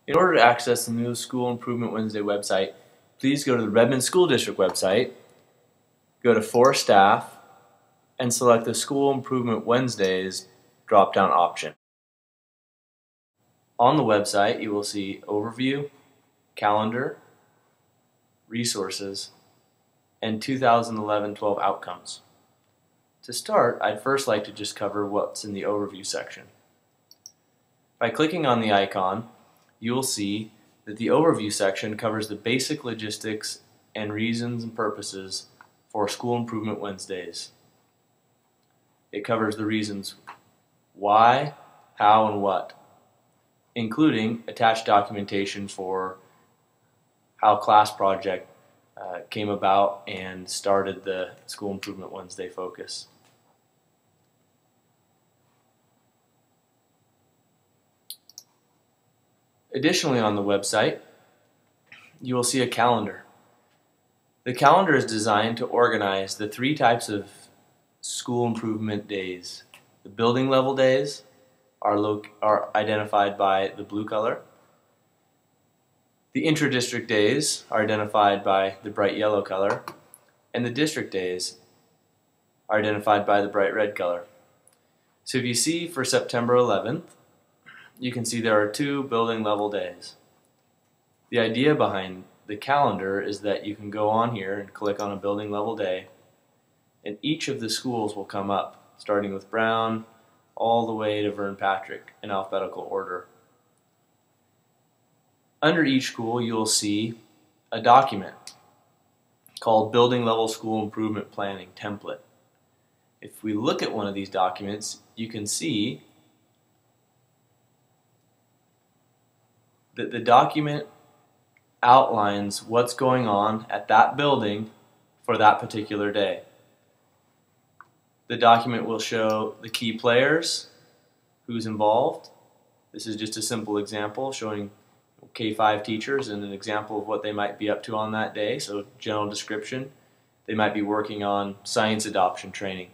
In order to access the new School Improvement Wednesday website, please go to the Redmond School District website, go to For Staff, and select the School Improvement Wednesdays drop-down option. On the website, you will see Overview, Calendar, Resources, and 2011-12 Outcomes. To start, I'd first like to just cover what's in the Overview section. By clicking on the icon, you will see that the Overview section covers the basic logistics and reasons and purposes for School Improvement Wednesdays. It covers the reasons why, how, and what, including attached documentation for how Class Project came about and started the School Improvement Wednesday focus. Additionally, on the website, you will see a calendar. The calendar is designed to organize the three types of school improvement days. The building level days are identified by the blue color. The intra-district days are identified by the bright yellow color, and the district days are identified by the bright red color. So if you see for September 11th, you can see there are 2 building level days. The idea behind the calendar is that you can go on here and click on a building level day, and each of the schools will come up, starting with Brown all the way to Vern Patrick in alphabetical order. Under each school, you'll see a document called Building Level School Improvement Planning Template. If we look at one of these documents, you can see that the document outlines what's going on at that building for that particular day. The document will show the key players, who's involved. This is just a simple example showing K-5 teachers and an example of what they might be up to on that day, so general description. They might be working on science adoption training.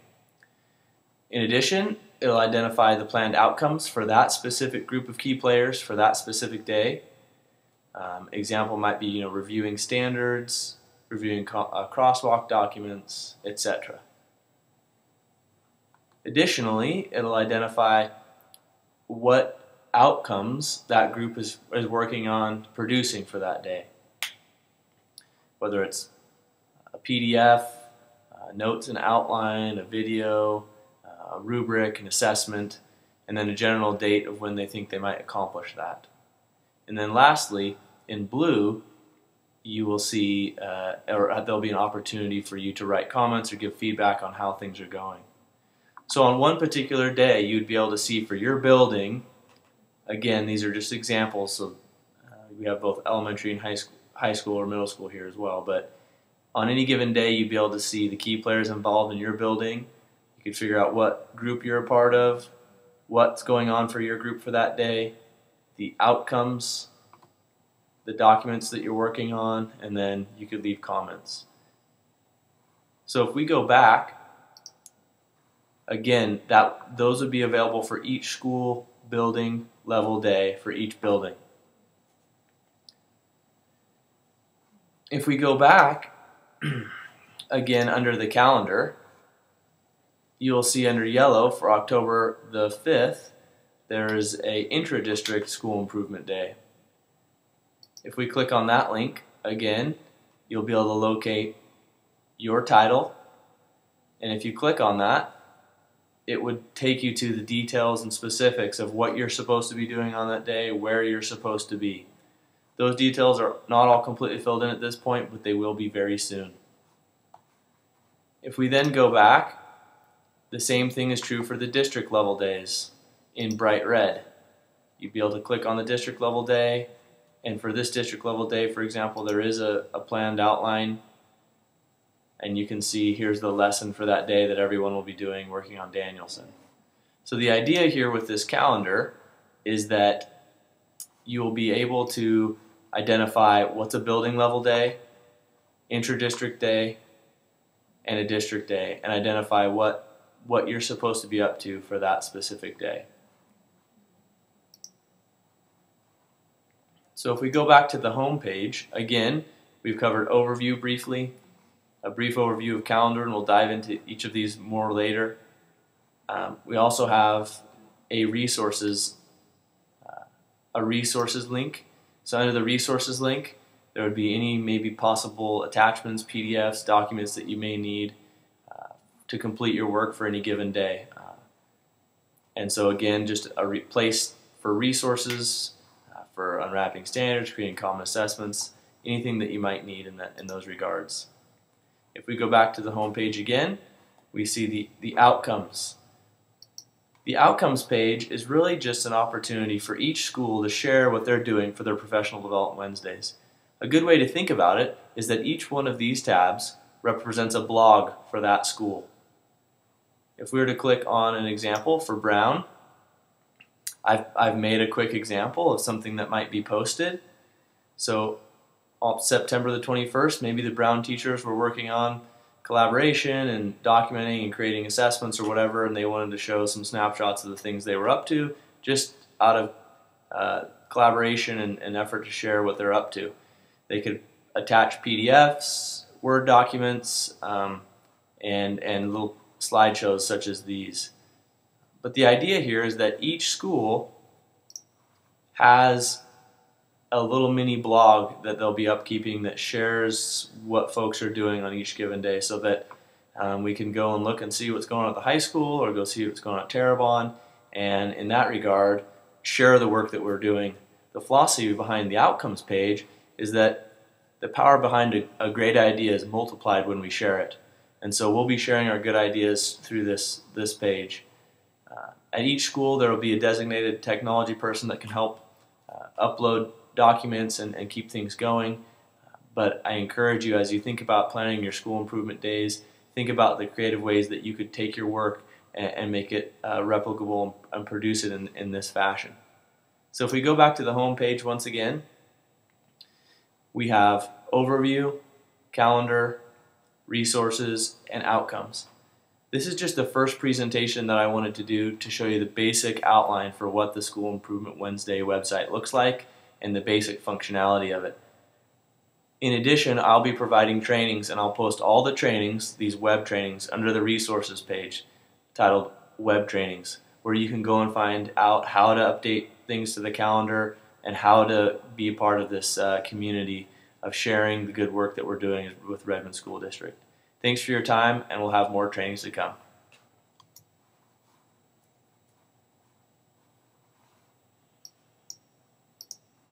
In addition, it'll identify the planned outcomes for that specific group of key players for that specific day. Example might be, reviewing standards, reviewing crosswalk documents, etc. Additionally, it'll identify what outcomes that group is working on producing for that day. Whether it's a PDF, notes and outline, a video, a rubric, an assessment, and then a general date of when they think they might accomplish that. And then lastly, in blue, you will see, or there'll be an opportunity for you to write comments or give feedback on how things are going. So on one particular day, you'd be able to see for your building, again, these are just examples, so we have both elementary and high school or middle school here as well, but on any given day, you'd be able to see the key players involved in your building. You could figure out what group you're a part of, what's going on for your group for that day, the outcomes, the documents that you're working on, and then you could leave comments. So if we go back, again, those would be available for each school building level day for each building. If we go back, again under the calendar, you'll see under yellow for October the 5th, there's a intra-district school improvement day. If we click on that link, again, you'll be able to locate your title, and if you click on that, it would take you to the details and specifics of what you're supposed to be doing on that day, where you're supposed to be. Those details are not all completely filled in at this point, but they will be very soon. If we then go back, the same thing is true for the district level days in bright red. You'd be able to click on the district level day, and for this district level day, for example, there is a planned outline, and you can see here's the lesson for that day that everyone will be doing, working on Danielson. So the idea here with this calendar is that you will be able to identify what's a building level day, intra-district day, and a district day, and identify what you're supposed to be up to for that specific day. So if we go back to the home page, again, we've covered overview briefly, a brief overview of calendar, and we'll dive into each of these more later. We also have a resources link. So under the resources link, there would be any maybe possible attachments, PDFs, documents that you may need to complete your work for any given day. And so again, just a place for resources, for unwrapping standards, creating common assessments, anything that you might need in those regards. If we go back to the home page again, we see the outcomes. The outcomes page is really just an opportunity for each school to share what they're doing for their Professional Development Wednesdays. A good way to think about it is that each one of these tabs represents a blog for that school. If we were to click on an example for Brown, I've made a quick example of something that might be posted. So on September the 21st, maybe the Brown teachers were working on collaboration and documenting and creating assessments or whatever, and they wanted to show some snapshots of the things they were up to, just out of collaboration and effort to share what they're up to. They could attach PDFs, Word documents, and little slideshows such as these. But the idea here is that each school has a little mini blog that they'll be upkeeping that shares what folks are doing on each given day, so that we can go and look and see what's going on at the high school or go see what's going on at Terrebonne, and in that regard share the work that we're doing. The philosophy behind the outcomes page is that the power behind a great idea is multiplied when we share it. And so we'll be sharing our good ideas through this page. At each school there will be a designated technology person that can help upload documents and keep things going. But I encourage you, as you think about planning your school improvement days, think about the creative ways that you could take your work and make it replicable and produce it in this fashion. So if we go back to the home page once again, we have overview, calendar, resources, and outcomes. This is just the first presentation that I wanted to do to show you the basic outline for what the School Improvement Wednesday website looks like and the basic functionality of it. In addition, I'll be providing trainings, and I'll post all the trainings, these web trainings, under the resources page titled Web Trainings, where you can go and find out how to update things to the calendar and how to be a part of this community of sharing the good work that we're doing with Redmond School District. Thanks for your time, and we'll have more trainings to come.